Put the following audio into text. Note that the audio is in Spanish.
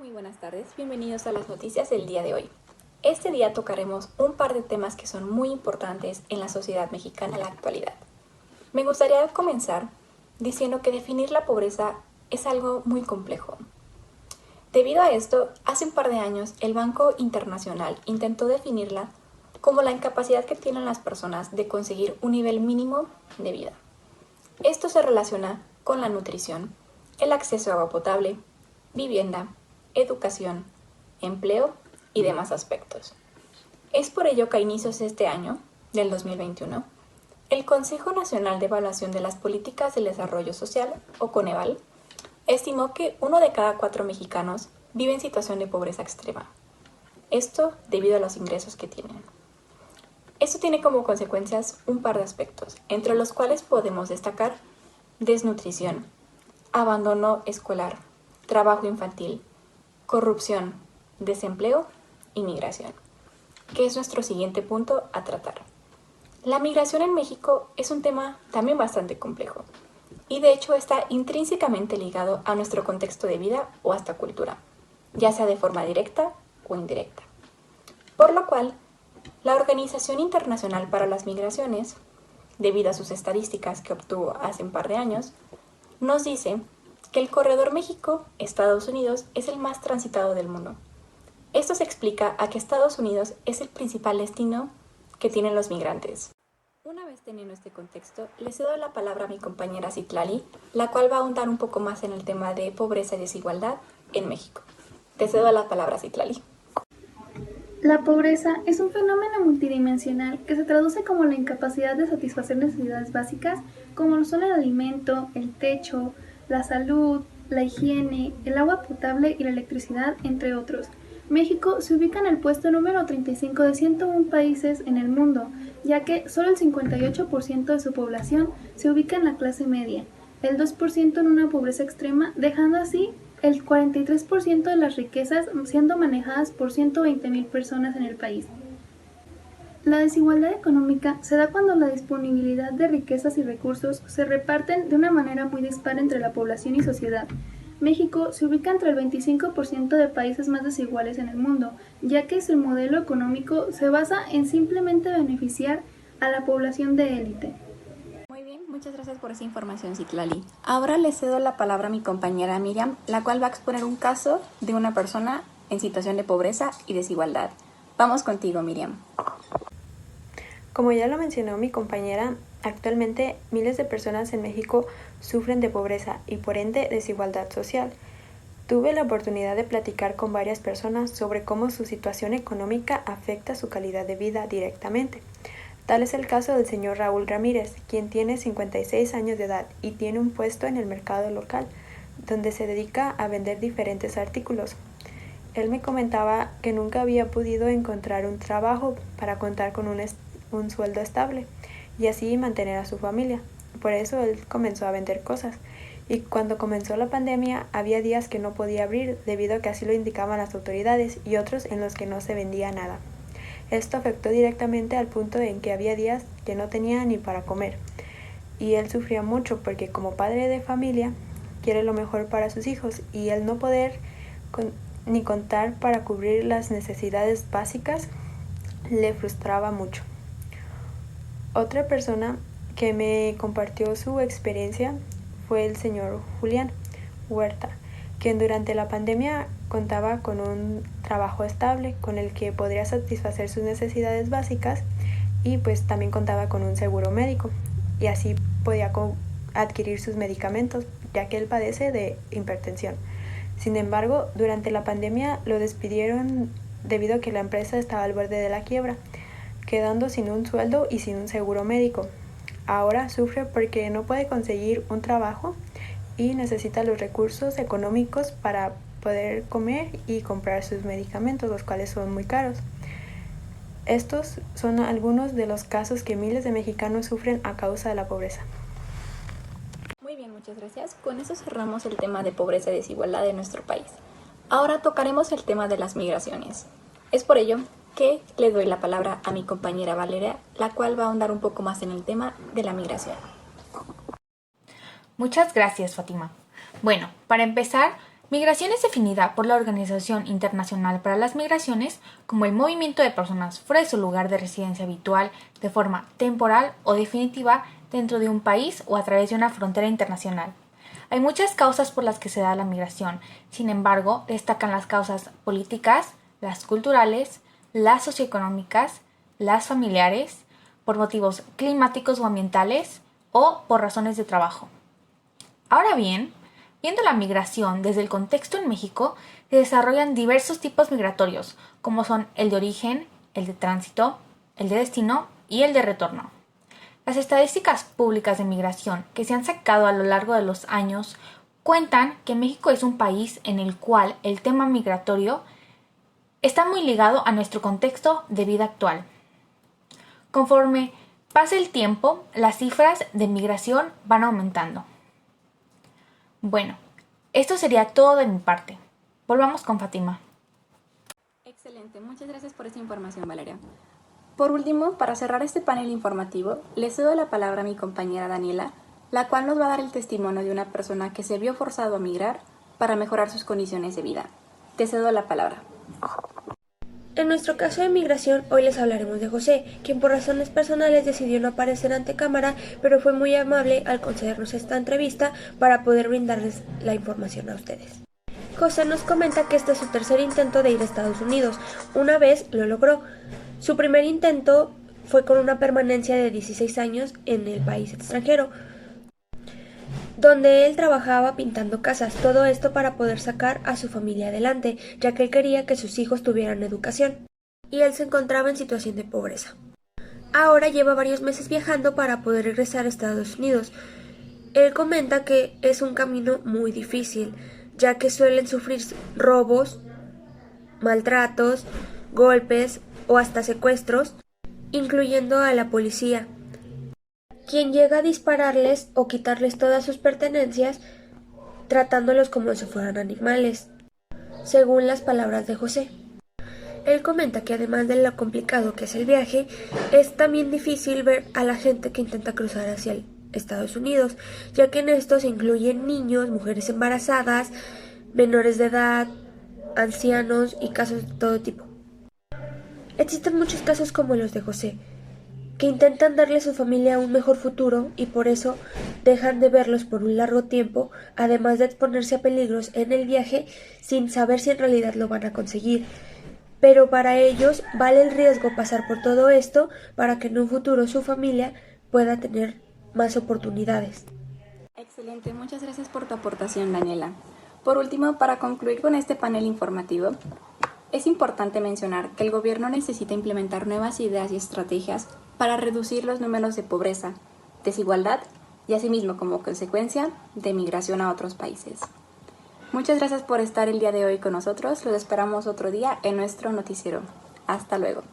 muy buenas tardes, bienvenidos a las noticias del día de hoy. Este día tocaremos un par de temas que son muy importantes en la sociedad mexicana en la actualidad. Me gustaría comenzar diciendo que definir la pobreza es algo muy complejo. Debido a esto, hace un par de años el Banco Internacional intentó definirla como la incapacidad que tienen las personas de conseguir un nivel mínimo de vida. Esto se relaciona con la nutrición, el acceso a agua potable, vivienda, educación, empleo y demás aspectos. Es por ello que a inicios de este año, del 2021, el Consejo Nacional de Evaluación de las Políticas del Desarrollo Social, o Coneval, estimó que 1 de cada 4 mexicanos vive en situación de pobreza extrema. Esto debido a los ingresos que tienen. Esto tiene como consecuencias un par de aspectos, entre los cuales podemos destacar desnutrición, abandono escolar, trabajo infantil, corrupción, desempleo y migración, que es nuestro siguiente punto a tratar. La migración en México es un tema también bastante complejo y de hecho está intrínsecamente ligado a nuestro contexto de vida o hasta cultura, ya sea de forma directa o indirecta. Por lo cual, la Organización Internacional para las Migraciones, debido a sus estadísticas que obtuvo hace un par de años, nos dice que el corredor México-Estados Unidos es el más transitado del mundo. Esto se explica a que Estados Unidos es el principal destino que tienen los migrantes. Una vez teniendo este contexto, le cedo la palabra a mi compañera Citlali, la cual va a ahondar un poco más en el tema de pobreza y desigualdad en México. Te cedo la palabra, Citlali. La pobreza es un fenómeno multidimensional que se traduce como la incapacidad de satisfacer necesidades básicas como lo son el alimento, el techo, la salud, la higiene, el agua potable y la electricidad, entre otros. México se ubica en el puesto número 35 de 101 países en el mundo, ya que solo el 58% de su población se ubica en la clase media, el 2% en una pobreza extrema, dejando así el 43% de las riquezas siendo manejadas por 120,000 personas en el país. La desigualdad económica se da cuando la disponibilidad de riquezas y recursos se reparten de una manera muy dispar entre la población y sociedad. México se ubica entre el 25% de países más desiguales en el mundo, ya que su modelo económico se basa en simplemente beneficiar a la población de élite. Muy bien, muchas gracias por esa información, Citlali. Ahora le cedo la palabra a mi compañera Miriam, la cual va a exponer un caso de una persona en situación de pobreza y desigualdad. Vamos contigo, Miriam. Como ya lo mencionó mi compañera, actualmente miles de personas en México sufren de pobreza y por ende desigualdad social. Tuve la oportunidad de platicar con varias personas sobre cómo su situación económica afecta su calidad de vida directamente. Tal es el caso del señor Raúl Ramírez, quien tiene 56 años de edad y tiene un puesto en el mercado local, donde se dedica a vender diferentes artículos. Él me comentaba que nunca había podido encontrar un trabajo para contar con un sueldo estable y así mantener a su familia. Por eso él comenzó a vender cosas. Y cuando comenzó la pandemia había días que no podía abrir debido a que así lo indicaban las autoridades y otros en los que no se vendía nada. Esto afectó directamente al punto en que había días que no tenía ni para comer. Y él sufría mucho porque como padre de familia quiere lo mejor para sus hijos y el no poder ni contar para cubrir las necesidades básicas le frustraba mucho. Otra persona que me compartió su experiencia fue el señor Julián Huerta, quien durante la pandemia contaba con un trabajo estable con el que podría satisfacer sus necesidades básicas y pues también contaba con un seguro médico y así podía adquirir sus medicamentos ya que él padece de hipertensión. Sin embargo, durante la pandemia lo despidieron debido a que la empresa estaba al borde de la quiebra, quedando sin un sueldo y sin un seguro médico. Ahora sufre porque no puede conseguir un trabajo y necesita los recursos económicos para poder comer y comprar sus medicamentos, los cuales son muy caros. Estos son algunos de los casos que miles de mexicanos sufren a causa de la pobreza. Muy bien, muchas gracias. Con eso cerramos el tema de pobreza y desigualdad en nuestro país. Ahora tocaremos el tema de las migraciones. Es por ello que le doy la palabra a mi compañera Valeria, la cual va a ahondar un poco más en el tema de la migración. Muchas gracias, Fátima. Bueno, para empezar, Migración es definida por la Organización Internacional para las Migraciones como el movimiento de personas fuera de su lugar de residencia habitual de forma temporal o definitiva dentro de un país o a través de una frontera internacional. Hay muchas causas por las que se da la migración, sin embargo, destacan las causas políticas, las culturales, las socioeconómicas, las familiares, por motivos climáticos o ambientales o por razones de trabajo. Ahora bien, viendo la migración desde el contexto en México, se desarrollan diversos tipos migratorios, como son el de origen, el de tránsito, el de destino y el de retorno. Las estadísticas públicas de migración que se han sacado a lo largo de los años cuentan que México es un país en el cual el tema migratorio está muy ligado a nuestro contexto de vida actual. Conforme pasa el tiempo, las cifras de migración van aumentando. Bueno, esto sería todo de mi parte. Volvamos con Fátima. Excelente, muchas gracias por esta información, Valeria. Por último, para cerrar este panel informativo, le cedo la palabra a mi compañera Daniela, la cual nos va a dar el testimonio de una persona que se vio forzado a migrar para mejorar sus condiciones de vida. Te cedo la palabra. En nuestro caso de migración, hoy les hablaremos de José, quien por razones personales decidió no aparecer ante cámara, pero fue muy amable al concedernos esta entrevista para poder brindarles la información a ustedes. José nos comenta que este es su tercer intento de ir a Estados Unidos. Una vez lo logró. Su primer intento fue con una permanencia de 16 años en el país extranjero, donde él trabajaba pintando casas, todo esto para poder sacar a su familia adelante, ya que él quería que sus hijos tuvieran educación, y él se encontraba en situación de pobreza. Ahora lleva varios meses viajando para poder regresar a Estados Unidos. Él comenta que es un camino muy difícil, ya que suelen sufrir robos, maltratos, golpes o hasta secuestros, incluyendo a la policía, quien llega a dispararles o quitarles todas sus pertenencias, tratándolos como si fueran animales, según las palabras de José. Él comenta que además de lo complicado que es el viaje, es también difícil ver a la gente que intenta cruzar hacia Estados Unidos, ya que en esto se incluyen niños, mujeres embarazadas, menores de edad, ancianos y casos de todo tipo. Existen muchos casos como los de José, que intentan darle a su familia un mejor futuro y por eso dejan de verlos por un largo tiempo, además de exponerse a peligros en el viaje sin saber si en realidad lo van a conseguir. Pero para ellos vale el riesgo pasar por todo esto para que en un futuro su familia pueda tener más oportunidades. Excelente, muchas gracias por tu aportación, Daniela. Por último, para concluir con este panel informativo, es importante mencionar que el gobierno necesita implementar nuevas ideas y estrategias para reducir los números de pobreza, desigualdad y asimismo como consecuencia de migración a otros países. Muchas gracias por estar el día de hoy con nosotros. Los esperamos otro día en nuestro noticiero. Hasta luego.